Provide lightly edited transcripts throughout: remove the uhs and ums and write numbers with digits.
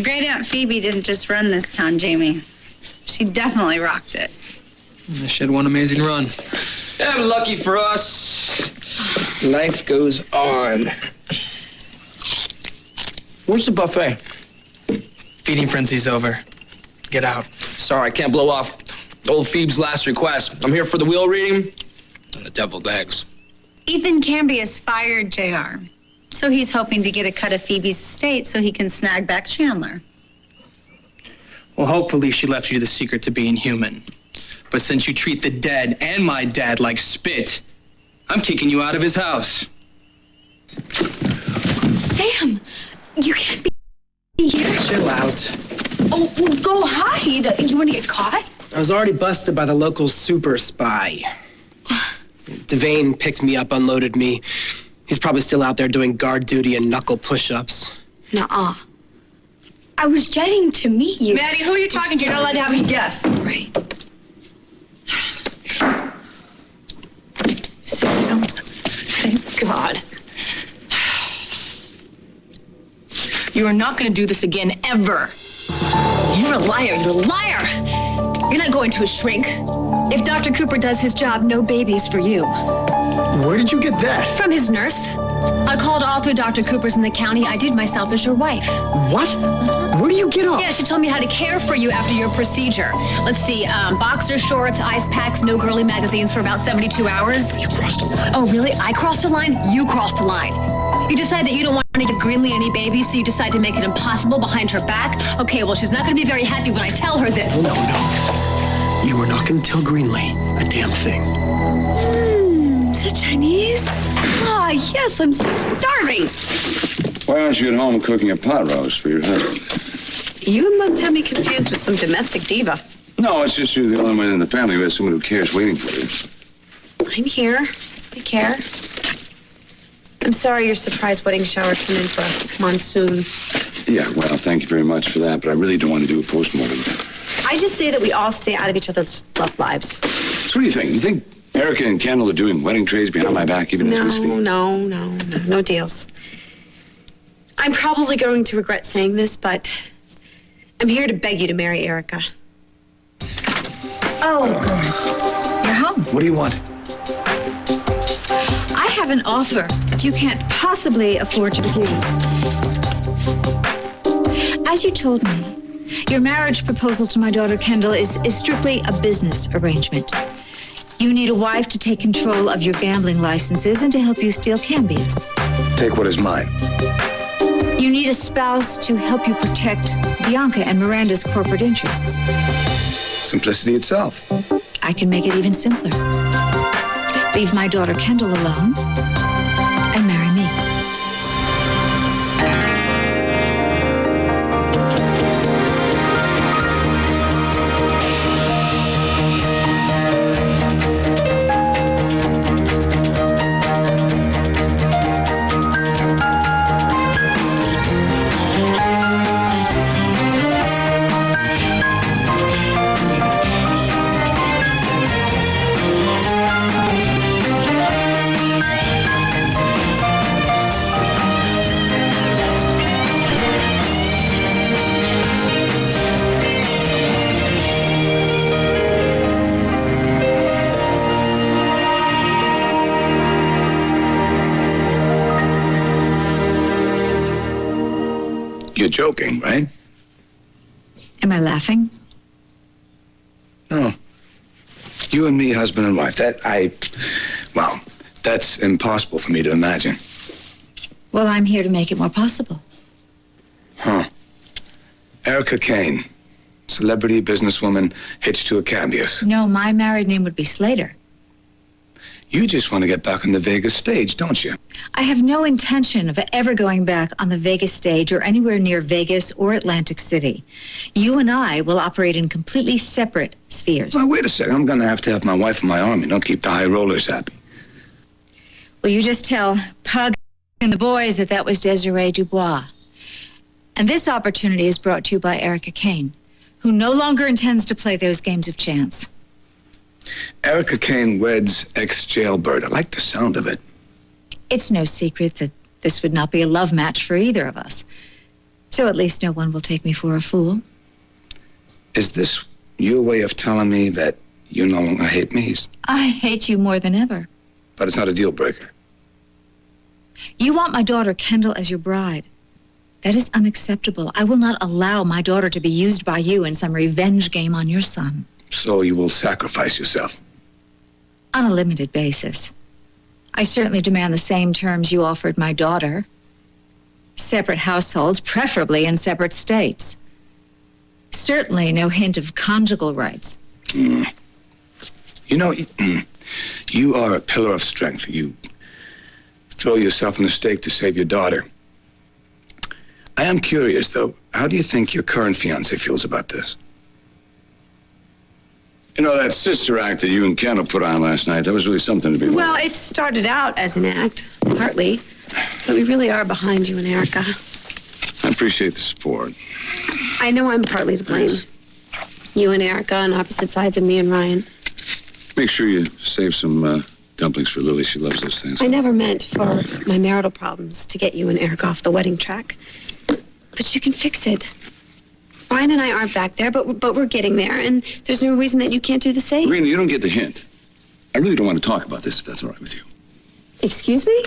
Great Aunt Phoebe didn't just run this town, Jamie. She definitely rocked it. She had one amazing run. And lucky for us, Life goes on. Where's the buffet? Feeding frenzy's over. Get out. Sorry, I can't blow off old Phoebe's last request. I'm here for the wheel reading and the deviled eggs. Ethan Cambius fired JR. So he's hoping to get a cut of Phoebe's estate so he can snag back Chandler. Well, hopefully she left you the secret to being human. But since you treat the dead and my dad like spit, I'm kicking you out of his house. Sam, you can't be here. Chill out. Oh, well, go hide. You want to get caught? I was already busted by the local super spy. Devane picked me up, unloaded me. He's probably still out there doing guard duty and knuckle push-ups. Nuh-uh. I was jetting to meet you. Maddie, who are you talking to? You're not allowed to have any guests. Right. Sam, thank God. You are not going to do this again, ever. You're a liar. You're a liar. You're not going to a shrink. If Dr. Cooper does his job, no babies for you. Where did you get that? From his nurse. I called all three Dr. Coopers in the county. I did myself as your wife. What? Where do you get off? Yeah, she told me how to care for you after your procedure. Let's see, boxer shorts, ice packs, no girly magazines for about 72 hours. You crossed a line. Oh, really? I crossed a line? You crossed a line. You decide that you don't want to give Greenlee any babies, so you decide to make it impossible behind her back? Okay, well, she's not going to be very happy when I tell her this. No. You are not going to tell Greenlee a damn thing. Is it Chinese? Ah, yes, I'm starving. Why aren't you at home cooking a pot roast for your husband? You must have me confused with some domestic diva. No, it's just you're the only one in the family who has someone who cares waiting for you. I'm here. I care. I'm sorry your surprise wedding shower came in for a monsoon. Yeah, well, thank you very much for that, but I really don't want to do a postmortem. I just say that we all stay out of each other's love lives. So what do you think? You think Erica and Kendall are doing wedding trays behind my back even as we speak? No deals. I'm probably going to regret saying this, but I'm here to beg you to marry Erica. Oh, you're home. What do you want? I have an offer that you can't possibly afford to refuse. As you told me, your marriage proposal to my daughter Kendall is strictly a business arrangement. You need a wife to take control of your gambling licenses and to help you steal Cambius. Take what is mine. You need a spouse to help you protect Bianca and Miranda's corporate interests. Simplicity itself. I can make it even simpler. Leave my daughter Kendall alone and marry me. You're joking, right? Am I laughing? No. You and me, husband and wife. That's impossible for me to imagine. Well, I'm here to make it more possible. Huh. Erica Kane, celebrity businesswoman hitched to a Cambius. No, my married name would be Slater. You just want to get back on the Vegas stage, don't you? I have no intention of ever going back on the Vegas stage or anywhere near Vegas or Atlantic City. You and I will operate in completely separate spheres. Well, wait a second. I'm going to have my wife and my army. Don't keep the high rollers happy. Will you just tell Pug and the boys that was Desiree Dubois? And this opportunity is brought to you by Erica Kane, who no longer intends to play those games of chance. Erica Kane weds ex-jailbird. I like the sound of it. It's no secret that this would not be a love match for either of us. So at least no one will take me for a fool. Is this your way of telling me that you no longer hate me? I hate you more than ever. But it's not a deal breaker. You want my daughter Kendall as your bride. That is unacceptable. I will not allow my daughter to be used by you in some revenge game on your son. So you will sacrifice yourself. On a limited basis. I certainly demand the same terms you offered my daughter. Separate households, preferably in separate states. Certainly no hint of conjugal rights. You know, you are a pillar of strength. You throw yourself on the stake to save your daughter. I am curious, though. How do you think your current fiancé feels about this? You know, that sister act that you and Kendall put on last night, that was really something to be. Well, it started out as an act, partly. But we really are behind you and Erica. I appreciate the support. I know I'm partly to blame. Yes. You and Erica on opposite sides of me and Ryan. Make sure you save some dumplings for Lily. She loves those things. I never meant for my marital problems to get you and Erica off the wedding track. But you can fix it. Ryan and I aren't back there, but we're getting there, and there's no reason that you can't do the same. Marina, you don't get the hint. I really don't want to talk about this, if that's all right with you. Excuse me?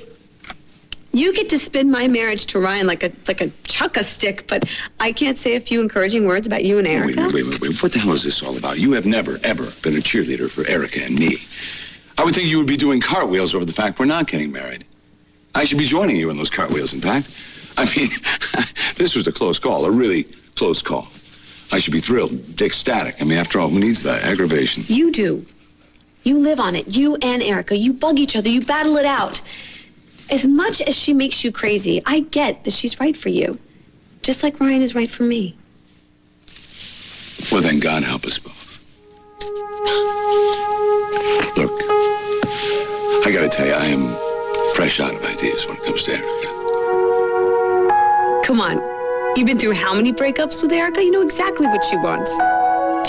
You get to spin my marriage to Ryan like a chukka stick, but I can't say a few encouraging words about you and Erica. Wait. What the hell is this all about? You have never, ever been a cheerleader for Erica and me. I would think you would be doing cartwheels over the fact we're not getting married. I should be joining you in those cartwheels, in fact. I mean, this was a close call, a really close call. I should be thrilled, ecstatic. I mean, after all, who needs that aggravation? You do. You live on it. You and Erica. You bug each other. You battle it out. As much as she makes you crazy, I get that she's right for you. Just like Ryan is right for me. Well, then God help us both. Look, I gotta tell you, I am fresh out of ideas when it comes to Erica. Come on. You've been through how many breakups with Erica? You know exactly what she wants.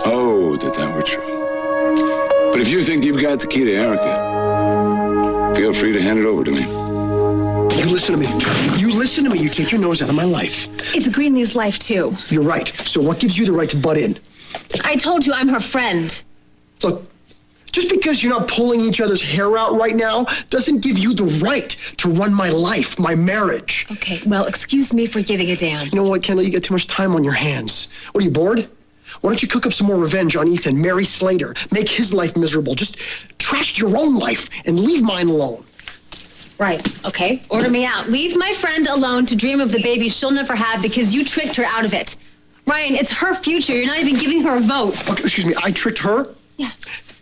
Oh, that were true. But if you think you've got the key to Erica, feel free to hand it over to me. You listen to me. You listen to me. You take your nose out of my life. It's Greenlee's life, too. You're right. So what gives you the right to butt in? I told you I'm her friend. Look, just because you're not pulling each other's hair out right now doesn't give you the right to run my life, my marriage. Okay, well, excuse me for giving a damn. You know what, Kendall? You got too much time on your hands. What, are you bored? Why don't you cook up some more revenge on Ethan, marry Slater, make his life miserable, just trash your own life and leave mine alone. Right, okay. Order me out. Leave my friend alone to dream of the baby she'll never have because you tricked her out of it. Ryan, it's her future. You're not even giving her a vote. Okay, excuse me, I tricked her? Yeah.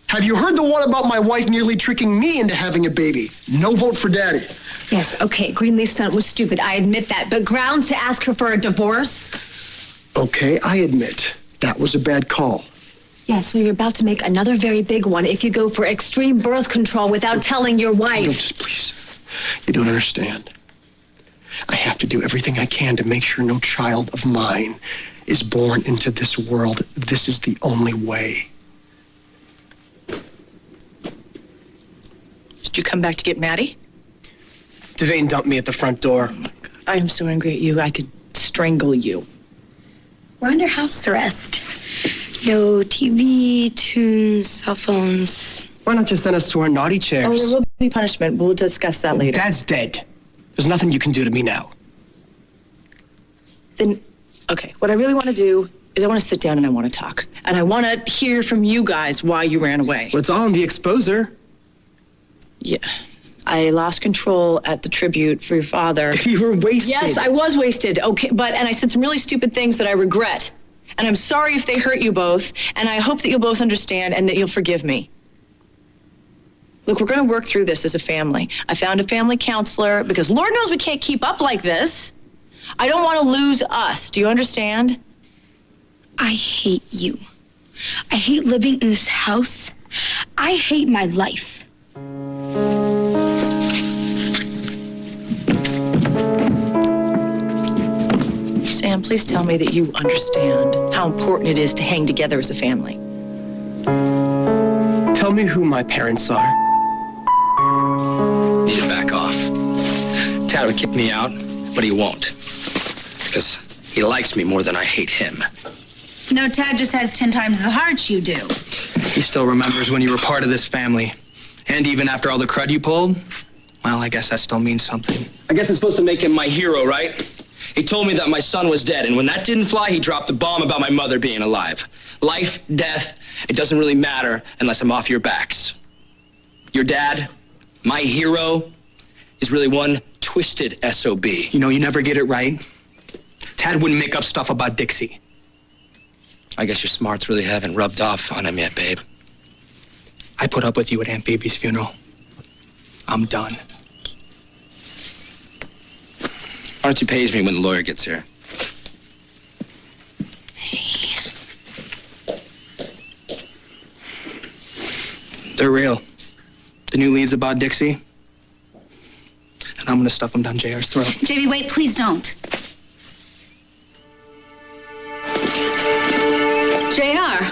Have you heard the one about my wife nearly tricking me into having a baby? No vote for daddy. Yes, okay. Greenlee's stunt was stupid. I admit that. But grounds to ask her for a divorce? Okay, I admit that was a bad call. Yes, well, you're about to make another very big one if you go for extreme birth control without telling your wife. No, just please. You don't understand. I have to do everything I can to make sure no child of mine is born into this world. This is the only way. Did you come back to get Maddie? Devane dumped me at the front door. I am so angry at you, I could strangle you. We're under house arrest. No TV, tunes, cell phones. Why not just send us to our naughty Oh, chairs? there will be punishment. We'll discuss that later. Dad's dead. There's nothing you can do to me now. Then, okay, what I really want to do is I want to sit down and I want to talk. And I want to hear from you guys why you ran away. Well, it's all in the exposer. Yeah. I lost control at the tribute for your father. You were wasted. Yes, I was wasted. Okay, and I said some really stupid things that I regret. And I'm sorry if they hurt you both. And I hope that you'll both understand and that you'll forgive me. Look, we're going to work through this as a family. I found a family counselor because Lord knows we can't keep up like this. I don't want to lose us. Do you understand? I hate you. I hate living in this house. I hate my life. Sam, please tell me that you understand how important it is to hang together as a family. Tell me who my parents are. Need to back off. Tad would kick me out, but he won't. Because He likes me more than I hate him. No, Tad just has 10 times the heart you do. He still remembers when you were part of this family. And even after all the crud you pulled, well, I guess that still means something. I guess it's supposed to make him my hero, right? He told me that my son was dead, and when that didn't fly, he dropped the bomb about my mother being alive. Life, death, it doesn't really matter unless I'm off your backs. Your dad, my hero, is really one twisted SOB. You know, you never get it right. Tad wouldn't make up stuff about Dixie. I guess your smarts really haven't rubbed off on him yet, babe. I put up with you at Aunt Phoebe's funeral. I'm done. Why don't you page me when the lawyer gets here? They're real. The new leads about Dixie. And I'm gonna stuff them down JR's throat. JB, wait, please don't. JR,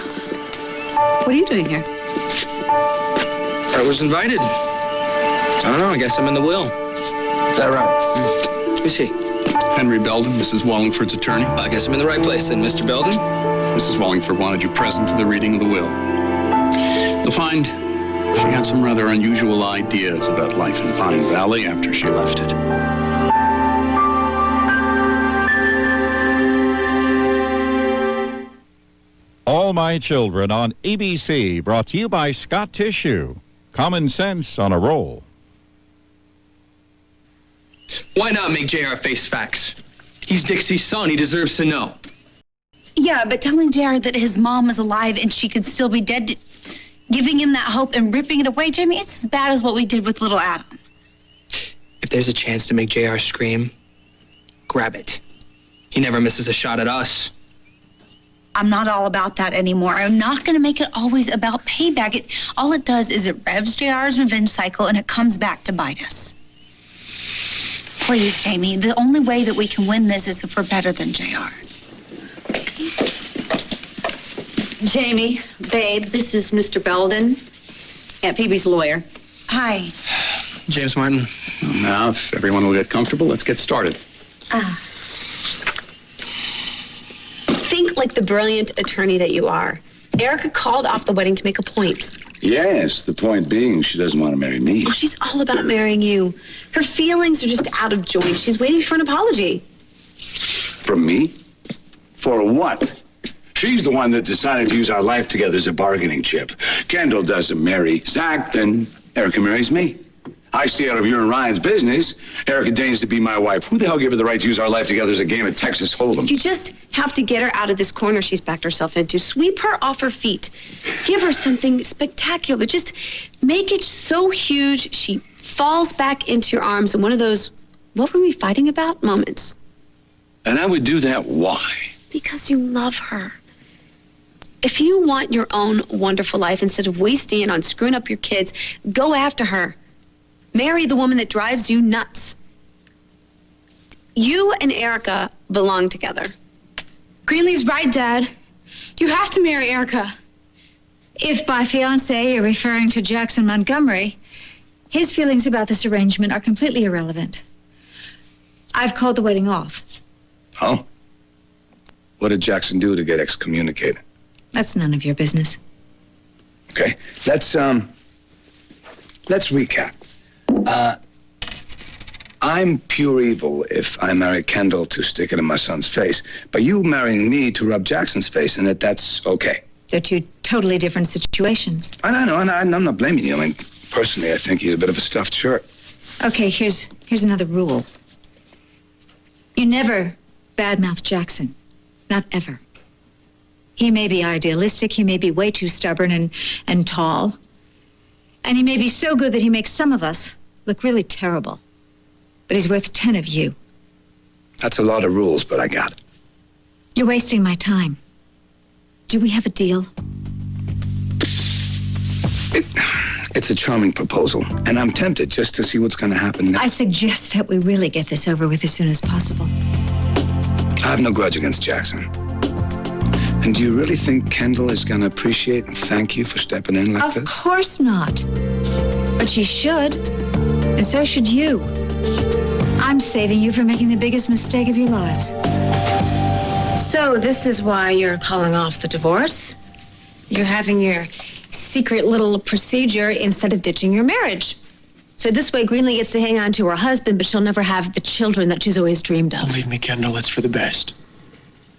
what are you doing here? I was invited. I don't know, I guess I'm in the will. Is that right? Who's he? Henry Belden, Mrs. Wallingford's attorney. I guess I'm in the right place then, Mr. Belden. Mrs. Wallingford wanted you present for the reading of the will. You'll find she had some rather unusual ideas about life in Pine Valley after she left it. All My Children on ABC, brought to you by Scott Tissue. Common sense on a roll. Why not make JR face facts? He's Dixie's son. He deserves to know. Yeah, but telling JR that his mom is alive and she could still be dead, giving him that hope and ripping it away, Jamie, it's as bad as what we did with little Adam. If there's a chance to make JR scream, grab it. He never misses a shot at us. I'm not all about that anymore. I'm not going to make it always about payback. All it does is it revs JR's revenge cycle and it comes back to bite us. Please, Jamie, the only way that we can win this is if we're better than JR. Jamie, babe, this is Mr. Belden, Aunt Phoebe's lawyer. Hi. James Martin. Now, if everyone will get comfortable, let's get started. Think like the brilliant attorney that you are. Erica called off the wedding to make a point. Yes, the point being she doesn't want to marry me. Oh, she's all about marrying you. Her feelings are just out of joint. She's waiting for an apology. From me? For what? She's the one that decided to use our life together as a bargaining chip. Kendall doesn't marry Zach, then Erica marries me. I stay out of your and Ryan's business. Erica deigns to be my wife. Who the hell gave her the right to use our life together as a game of Texas Hold'em? You just have to get her out of this corner she's backed herself into. Sweep her off her feet. Give her something spectacular. Just make it so huge she falls back into your arms in one of those, what were we fighting about moments. And I would do that why? Because you love her. If you want your own wonderful life instead of wasting it on screwing up your kids, go after her. Marry the woman that drives you nuts. You and Erica belong together. Greenlee's right, Dad. You have to marry Erica. If by fiancé you're referring to Jackson Montgomery, his feelings about this arrangement are completely irrelevant. I've called the wedding off. Oh? What did Jackson do to get excommunicated? That's none of your business. Okay, let's recap. I'm pure evil if I marry Kendall to stick it in my son's face, but you marrying me to rub Jackson's face in it, that's okay. They're two totally different situations. I know, and I'm not blaming you. I mean, personally, I think he's a bit of a stuffed shirt. Okay, here's another rule. You never badmouth Jackson. Not ever. He may be idealistic, he may be way too stubborn and tall, and he may be so good that he makes some of us look really terrible. But he's worth 10 of you. That's a lot of rules, but I got it. You're wasting my time. Do we have a deal? It's a charming proposal, and I'm tempted just to see what's going to happen next. I suggest that we really get this over with as soon as possible. I have no grudge against Jackson. And do you really think Kendall is going to appreciate and thank you for stepping in like this? Of course not. But she should. And so should you. I'm saving you from making the biggest mistake of your lives. So this is why you're calling off the divorce. You're having your secret little procedure instead of ditching your marriage. So this way, Greenlee gets to hang on to her husband, but she'll never have the children that she's always dreamed of. Believe me, Kendall, it's for the best.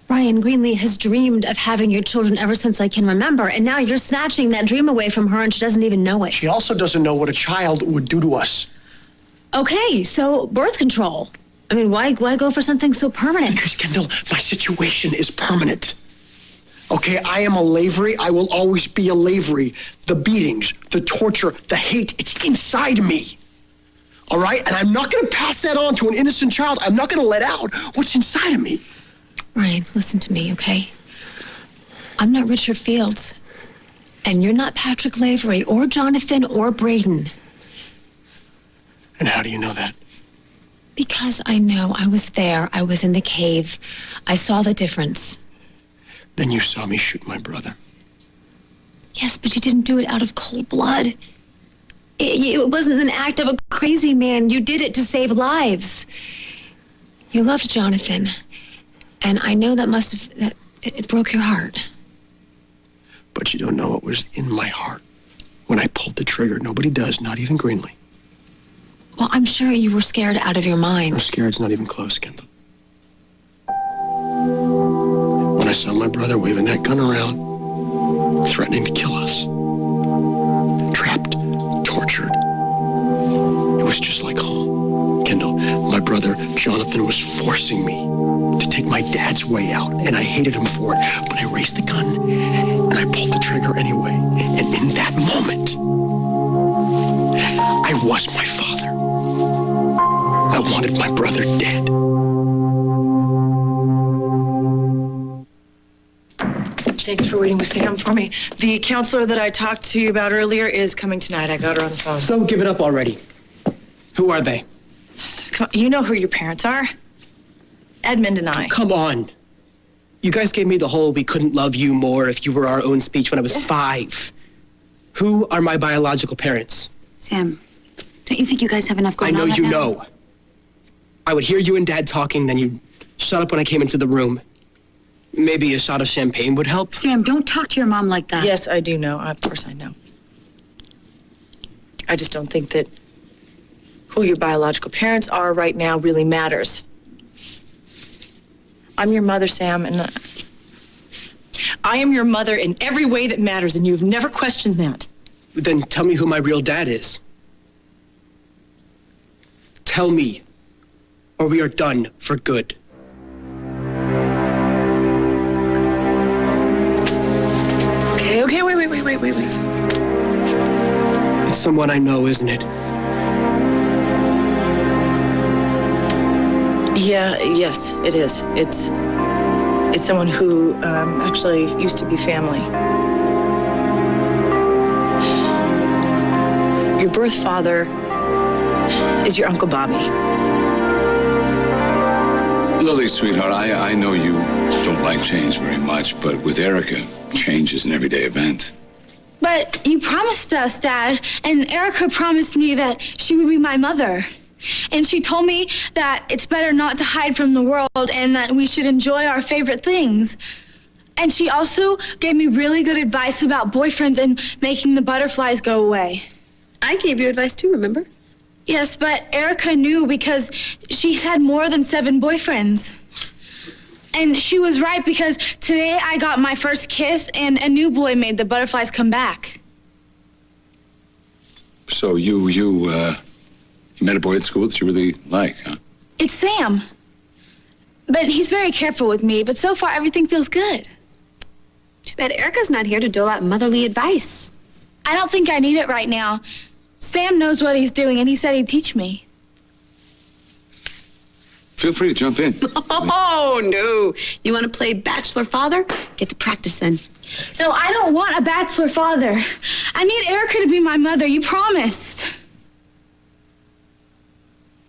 Ryan, Greenlee has dreamed of having your children ever since I can remember, and now you're snatching that dream away from her, and she doesn't even know it. She also doesn't know what a child would do to us. Okay, so birth control. I mean, why go for something so permanent? Because, Kendall, my situation is permanent. Okay, I am a Lavery. I will always be a Lavery. The beatings, the torture, the hate, it's inside me. All right? And I'm not going to pass that on to an innocent child. I'm not going to let out what's inside of me. Ryan, listen to me, okay? I'm not Richard Fields. And you're not Patrick Lavery or Jonathan or Braden. And how do you know that? Because I know. I was there. I was in the cave. I saw the difference. Then you saw me shoot my brother. Yes, but you didn't do it out of cold blood. It wasn't an act of a crazy man. You did it to save lives. You loved Jonathan. And I know that it broke your heart. But you don't know what was in my heart. When I pulled the trigger, nobody does, not even Greenlee. Well, I'm sure you were scared out of your mind. I'm scared's not even close, Kendall. When I saw my brother waving that gun around, threatening to kill us. Trapped, tortured. It was just like home. Kendall, my brother Jonathan was forcing me to take my dad's way out, and I hated him for it. But I raised the gun, and I pulled the trigger anyway. And in that moment, I was my father. I wanted my brother dead. Thanks for waiting with Sam for me. The counselor that I talked to you about earlier is coming tonight. I got her on the phone. So give it up already. Who are they? Come on, you know who your parents are. Edmund and I. Come on. You guys gave me the whole "we couldn't love you more if you were our own" speech when I was 5. Who are my biological parents? Sam, don't you think you guys have enough going on? I know right you now? know. I would hear you and Dad talking, then you'd shut up when I came into the room. Maybe a shot of champagne would help. Sam, don't talk to your mom like that. Yes, I do know. Of course I know. I just don't think that who your biological parents are right now really matters. I'm your mother, Sam, and I am your mother in every way that matters, and you've never questioned that. Then tell me who my real dad is. Tell me, or we are done for good. Okay, wait. It's someone I know, isn't it? Yes, it is. It's someone who actually used to be family. Your birth father is your Uncle Bobby. Lily, sweetheart, I know you don't like change very much, but with Erica, change is an everyday event. But you promised us, Dad, and Erica promised me that she would be my mother. And she told me that it's better not to hide from the world and that we should enjoy our favorite things. And she also gave me really good advice about boyfriends and making the butterflies go away. I gave you advice too, remember? Yes, but Erica knew because she's had more than 7 boyfriends. And she was right because today I got my first kiss and a new boy made the butterflies come back. So you met a boy at school that you really like, huh? It's Sam. But he's very careful with me, but so far everything feels good. Too bad Erica's not here to dole out motherly advice. I don't think I need it right now. Sam knows what he's doing, and he said he'd teach me. Feel free to jump in. Oh, no. You want to play bachelor father? Get the practice in. No, I don't want a bachelor father. I need Erica to be my mother. You promised.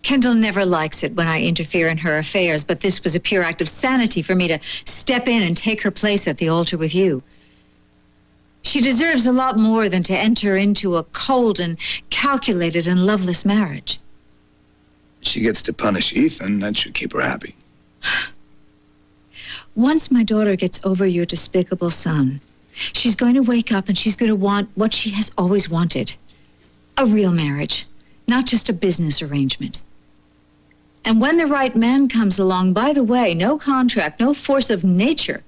Kendall never likes it when I interfere in her affairs, but this was a pure act of sanity for me to step in and take her place at the altar with you. She deserves a lot more than to enter into a cold and calculated and loveless marriage. She gets to punish Ethan. That should keep her happy. once my daughter gets over your despicable son, she's going to wake up and she's going to want what she has always wanted. A real marriage, not just a business arrangement. And when the right man comes along, by the way, no contract, no force of nature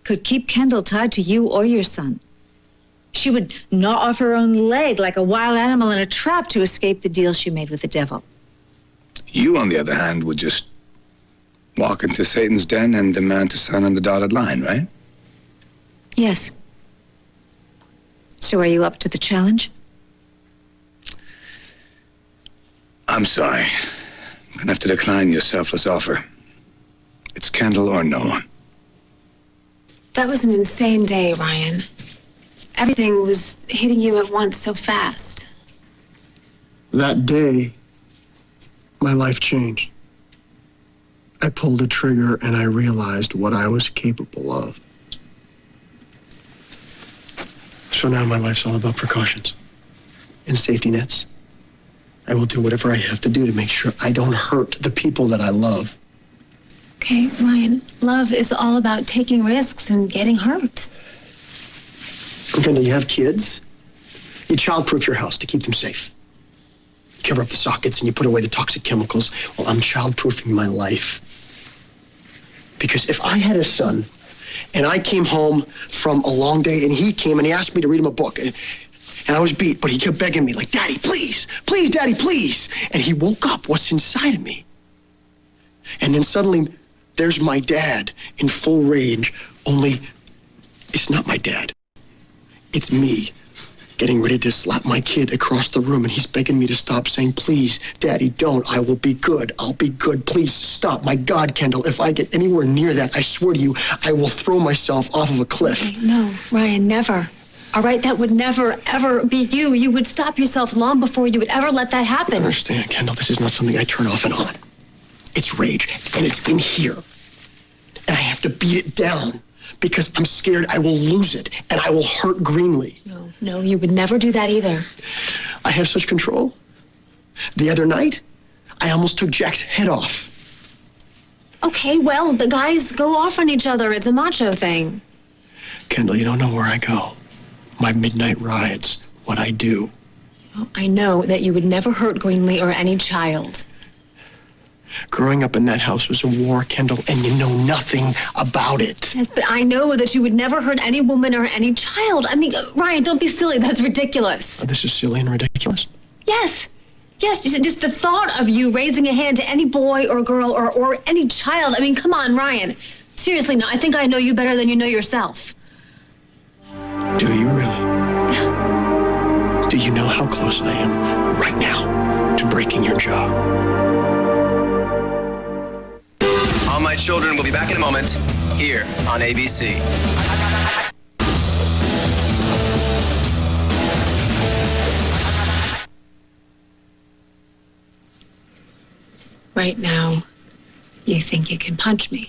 could keep Kendall tied to you or your son. She would gnaw off her own leg like a wild animal in a trap to escape the deal she made with the devil. You, on the other hand, would just walk into Satan's den and demand to sign on the dotted line, right? Yes. So are you up to the challenge? I'm sorry. I'm gonna have to decline your selfless offer. It's Kendall or no one. That was an insane day, Ryan. Everything was hitting you at once so fast. That day, my life changed. I pulled a trigger and I realized what I was capable of. So now my life's all about precautions and safety nets. I will do whatever I have to do to make sure I don't hurt the people that I love. Okay, Ryan, love is all about taking risks and getting hurt. Kendall, you have kids. You childproof your house to keep them safe. You cover up the sockets and you put away the toxic chemicals. Well, I'm childproofing my life. Because if I had a son and I came home from a long day and he came and he asked me to read him a book and I was beat, but he kept begging me like, Daddy, please, please, Daddy, please. And he woke up what's inside of me. And then suddenly there's my dad in full rage, only it's not my dad. It's me getting ready to slap my kid across the room and he's begging me to stop, saying, please, Daddy, don't. I will be good. I'll be good. Please stop. My God, Kendall, if I get anywhere near that, I swear to you, I will throw myself off of a cliff. Okay, no, Ryan, never. All right, that would never, ever be you. You would stop yourself long before you would ever let that happen. I understand, Kendall. This is not something I turn off and on. It's rage, and it's in here. And I have to beat it down because I'm scared I will lose it and I will hurt Greenlee. No, you would never do that either. I have such control. The other night, I almost took Jack's head off. Okay, well, the guys go off on each other. It's a macho thing. Kendall, you don't know where I go. My midnight rides, what I do. Well, I know that you would never hurt Greenlee or any child. Growing up in that house was a war, Kendall, and you know nothing about it. Yes, but I know that you would never hurt any woman or any child. I mean, Ryan, don't be silly. That's ridiculous. This is silly and ridiculous. Yes. Yes, just the thought of you raising a hand to any boy or girl or any child. I mean, come on, Ryan. Seriously, no, I think I know you better than you know yourself. Do you really? Do you know how close I am right now to breaking your jaw? All My Children will be back in a moment here on ABC. Right now, you think you can punch me.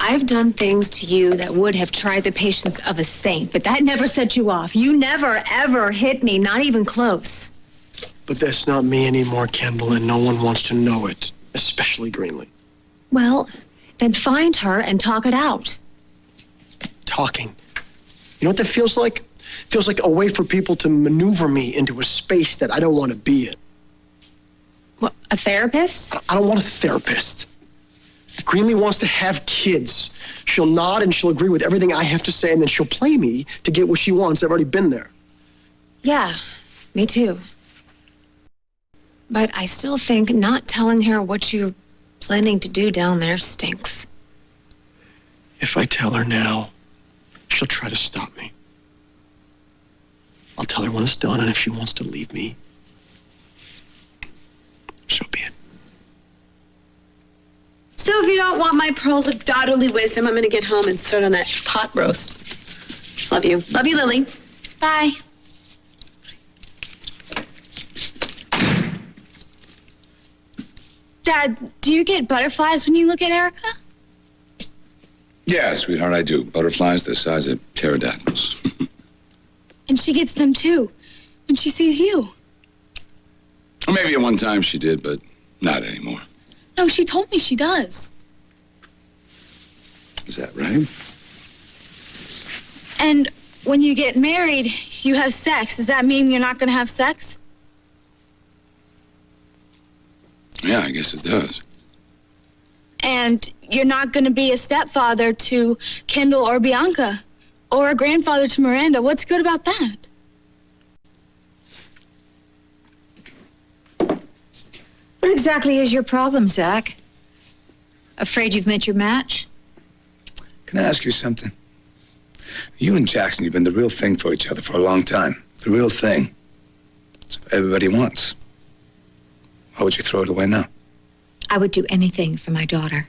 I've done things to you that would have tried the patience of a saint, but that never set you off. You never, ever hit me, not even close. But that's not me anymore, Kendall, and no one wants to know it, especially Greenlee. Well, then find her and talk it out. Talking. You know what that feels like? Feels like a way for people to maneuver me into a space that I don't want to be in. What, a therapist? I don't want a therapist. Greenlee wants to have kids. She'll nod and she'll agree with everything I have to say, and then she'll play me to get what she wants. I've already been there. Yeah, me too. But I still think not telling her what you're planning to do down there stinks. If I tell her now, she'll try to stop me. I'll tell her when it's done, and if she wants to leave me, so be it. So if you don't want my pearls of daughterly wisdom, I'm gonna get home and start on that pot roast. Love you. Love you, Lily. Bye. Dad, do you get butterflies when you look at Erica? Yeah, sweetheart, I do. Butterflies the size of pterodactyls. And she gets them too when she sees you. Or maybe at one time she did, but Not anymore. No, she told me she does. Is that right? And when you get married, you have sex. Does that mean you're not going to have sex? Yeah, I guess it does. And you're not going to be a stepfather to Kendall or Bianca, or a grandfather to Miranda. What's good about that? What exactly is your problem, Zach? Afraid you've met your match? Can I ask you something? You and Jackson, you've been the real thing for each other for a long time. The real thing. It's what everybody wants. Why would you throw it away now? I would do anything for my daughter.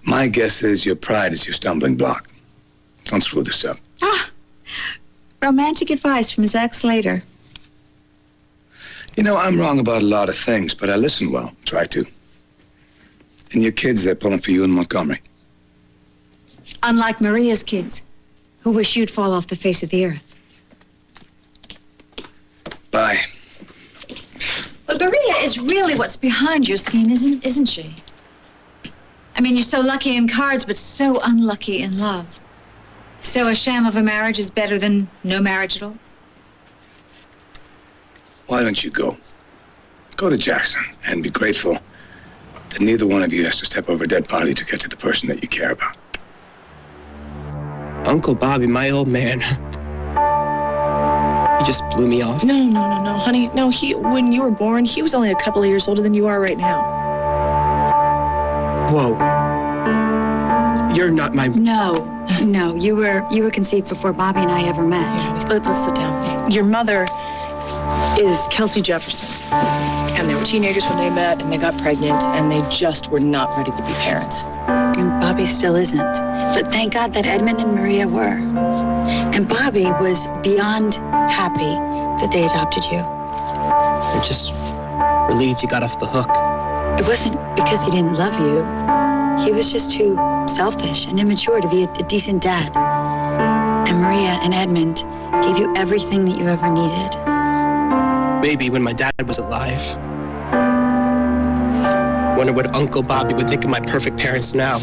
My guess is your pride is your stumbling block. Don't screw this up. Romantic advice from Zach Slater. You know, I'm wrong about a lot of things, but I listen well. Try to. And your kids, they're pulling for you in Montgomery. Unlike Maria's kids, who wish you'd fall off the face of the earth. Bye. But Maria is really what's behind your scheme, isn't she? I mean, you're so lucky in cards, but so unlucky in love. So a sham of a marriage is better than no marriage at all? Why don't you go? Go to Jackson and be grateful that neither one of you has to step over a dead body to get to the person that you care about. Uncle Bobby, my old man. He just blew me off. No, honey. No, when you were born, he was only a couple of years older than you are right now. Whoa. You're not my... No, you were conceived before Bobby and I ever met. Let's sit down. Your mother is Kelsey Jefferson. And they were teenagers when they met, and they got pregnant, and they just were not ready to be parents. And Bobby still isn't. But thank God that Edmund and Maria were. And Bobby was beyond happy that they adopted you. They're just relieved you got off the hook. It wasn't because he didn't love you. He was just too selfish and immature to be a decent dad. And Maria and Edmund gave you everything that you ever needed. Maybe when my dad was alive. Wonder what Uncle Bobby would think of my perfect parents now.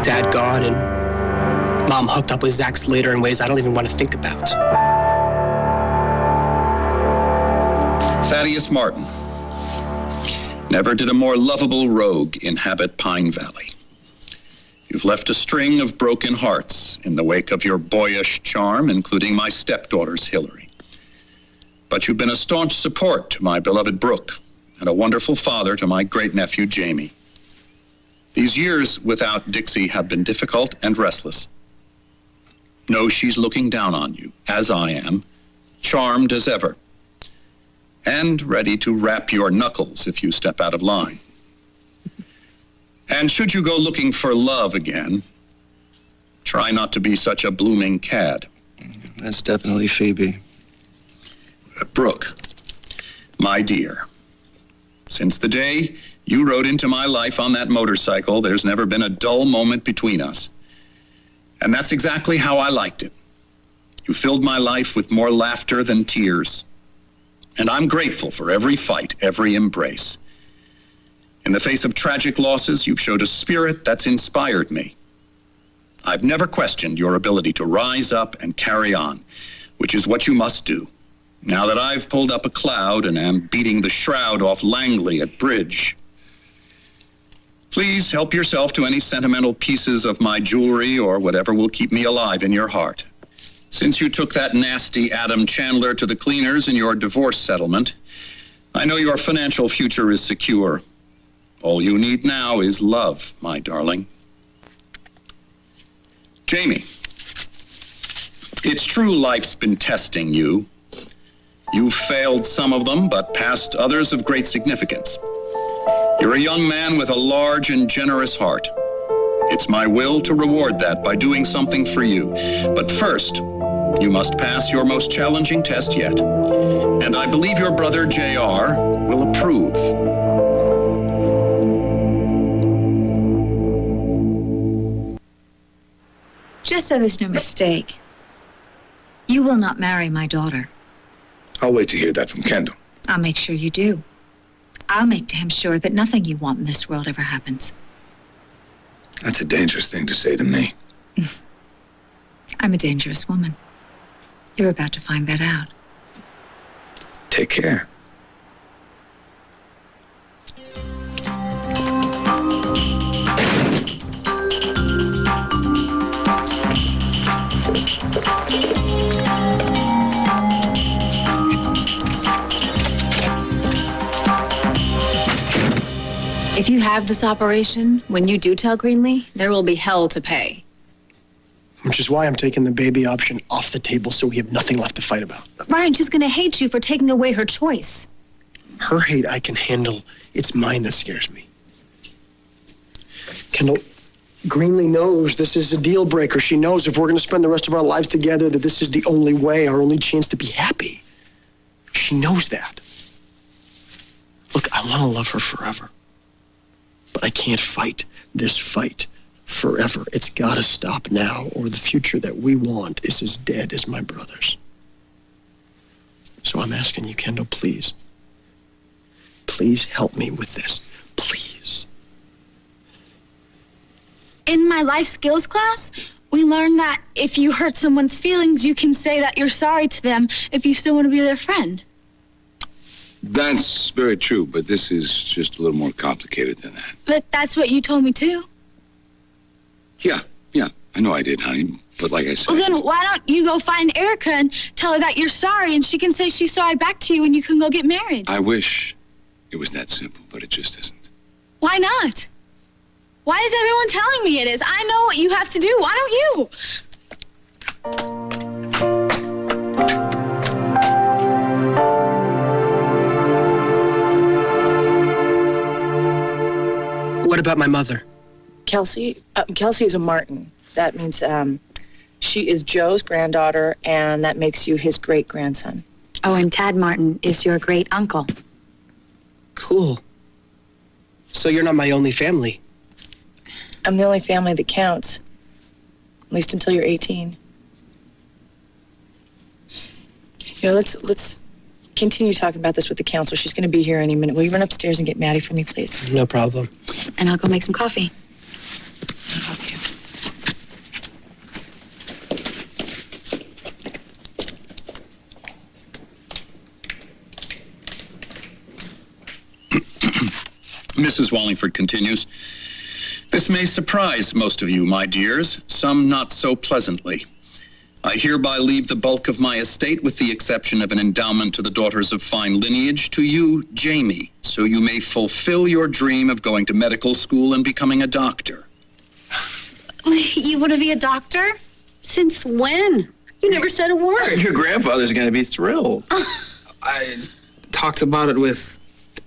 Dad gone and Mom hooked up with Zach Slater in ways I don't even want to think about. Thaddeus Martin. Never did a more lovable rogue inhabit Pine Valley. You've left a string of broken hearts in the wake of your boyish charm, including my stepdaughter's Hillary. But you've been a staunch support to my beloved Brooke and a wonderful father to my great-nephew Jamie. These years without Dixie have been difficult and restless. Know she's looking down on you, as I am, charmed as ever, and ready to rap your knuckles if you step out of line. And should you go looking for love again, try not to be such a blooming cad. That's definitely Phoebe. Brooke, my dear, since the day you rode into my life on that motorcycle, there's never been a dull moment between us. And that's exactly how I liked it. You filled my life with more laughter than tears. And I'm grateful for every fight, every embrace. In the face of tragic losses, you've showed a spirit that's inspired me. I've never questioned your ability to rise up and carry on, which is what you must do. Now that I've pulled up a cloud and am beating the shroud off Langley at Bridge. Please help yourself to any sentimental pieces of my jewelry or whatever will keep me alive in your heart. Since you took that nasty Adam Chandler to the cleaners in your divorce settlement, I know your financial future is secure. All you need now is love, my darling. Jamie, it's true life's been testing you. You've failed some of them, but passed others of great significance. You're a young man with a large and generous heart. It's my will to reward that by doing something for you. But first, you must pass your most challenging test yet. And I believe your brother, JR, will approve. Just so there's no mistake, you will not marry my daughter. I'll wait to hear that from Kendall. I'll make sure you do. I'll make damn sure that nothing you want in this world ever happens. That's a dangerous thing to say to me. I'm a dangerous woman. You're about to find that out. Take care. If you have this operation, when you do tell Greenlee, there will be hell to pay. Which is why I'm taking the baby option off the table so we have nothing left to fight about. But Ryan, she's gonna hate you for taking away her choice. Her hate I can handle. It's mine that scares me. Kendall, Greenlee knows this is a deal breaker. She knows if we're going to spend the rest of our lives together that this is the only way, our only chance to be happy. She knows that. Look, I want to love her forever. But I can't fight this fight forever. It's got to stop now, or the future that we want is as dead as my brother's. So I'm asking you, Kendall, please. Please help me with this. Please. In my life skills class, we learned that if you hurt someone's feelings, you can say that you're sorry to them if you still want to be their friend. That's very true, but this is just a little more complicated than that. But that's what you told me too. Yeah, I know I did, honey. But like I said... Well, then why don't you go find Erica and tell her that you're sorry, and she can say she's sorry back to you, and you can go get married. I wish it was that simple, but it just isn't. Why not? Why is everyone telling me it is? I know what you have to do. Why don't you? What about my mother? Kelsey is a Martin. That means she is Joe's granddaughter, and that makes you his great-grandson. Oh, and Tad Martin is your great uncle. Cool. So you're not my only family. I'm the only family that counts, at least until you're 18. You know, let's continue talking about this with the counselor. She's going to be here any minute. Will you run upstairs and get Maddie for me, please? No problem. And I'll go make some coffee. I'll help you. Mrs. Wallingford continues. This may surprise most of you, my dears, some not so pleasantly. I hereby leave the bulk of my estate, with the exception of an endowment to the daughters of fine lineage, to you, Jamie, so you may fulfill your dream of going to medical school and becoming a doctor. You want to be a doctor? Since when? You never said a word. Your grandfather's going to be thrilled. I talked about it with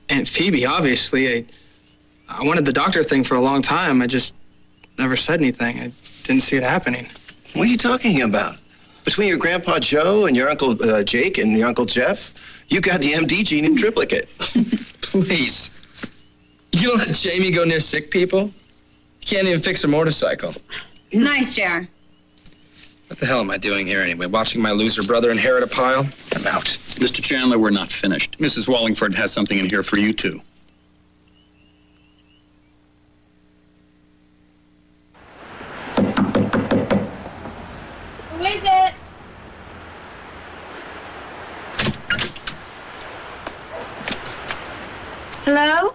Aunt Phoebe, obviously. I wanted the doctor thing for a long time. I just never said anything. I didn't see it happening. What are you talking about? Between your grandpa Joe and your uncle Jake and your uncle Jeff, you got the MD gene in triplicate. Please. You don't let Jamie go near sick people? He can't even fix a motorcycle. Nice, JR. What the hell am I doing here anyway? Watching my loser brother inherit a pile? I'm out. Mr. Chandler, we're not finished. Mrs. Wallingford has something in here for you, too. Who is it? Hello?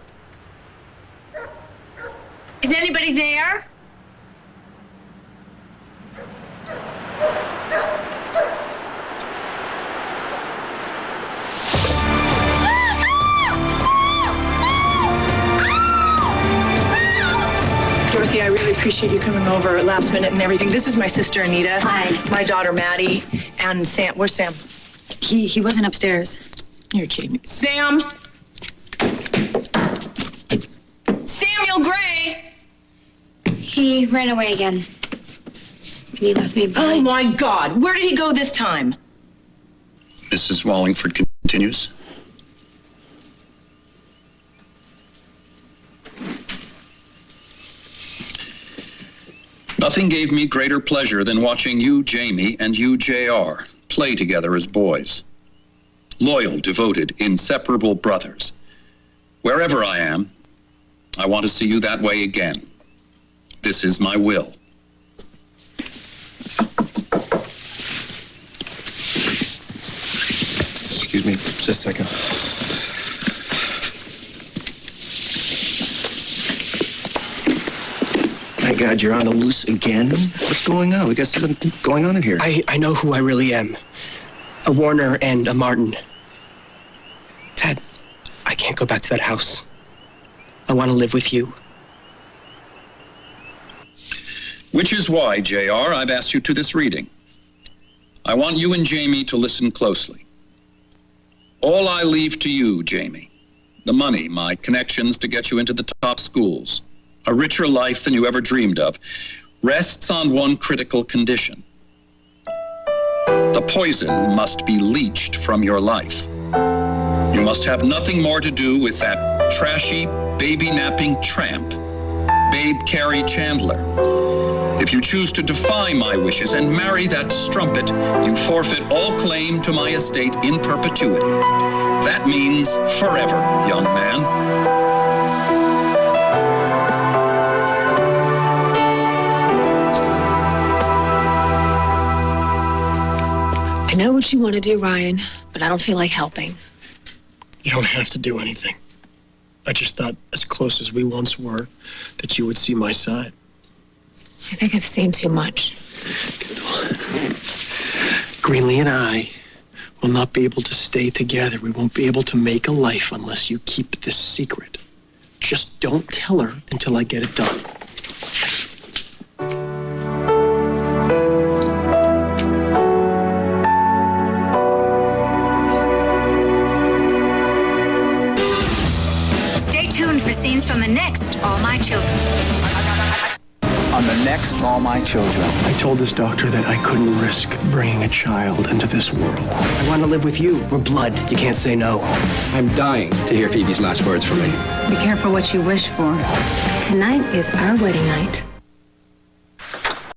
Is anybody there? Dorothy, I really appreciate you coming over at last minute and everything. This is my sister, Anita. Hi. My daughter, Maddie. And Sam. Where's Sam? He wasn't upstairs. You're kidding me. Sam! Samuel Gray! He ran away again. He left me Oh, behind. my God. Where did he go this time? Mrs. Wallingford continues. Nothing gave me greater pleasure than watching you, Jamie, and you, JR, play together as boys. Loyal, devoted, inseparable brothers. Wherever I am, I want to see you that way again. This is my will. Excuse me, just a second. My God, you're on the loose again? What's going on? We got something going on in here. I know who I really am. A Warner and a Martin. Dad, I can't go back to that house. I want to live with you. Which is why, JR, I've asked you to this reading. I want you and Jamie to listen closely. All I leave to you, Jamie, the money, my connections to get you into the top schools, a richer life than you ever dreamed of, rests on one critical condition. The poison must be leached from your life. You must have nothing more to do with that trashy, baby-napping tramp, Babe Carrie Chandler. If you choose to defy my wishes and marry that strumpet, you forfeit all claim to my estate in perpetuity. That means forever, young man. I know what you want to do, Ryan, but I don't feel like helping. You don't have to do anything. I just thought, as close as we once were, that you would see my side. I think I've seen too much. Greenlee and I will not be able to stay together. We won't be able to make a life unless you keep this secret. Just don't tell her until I get it done. Stay tuned for scenes from the next All My Children. On the next All My Children. I told this doctor that I couldn't risk bringing a child into this world. I want to live with you. We're blood. You can't say no. I'm dying to hear Phoebe's last words from me. Be careful what you wish for. Tonight is our wedding night.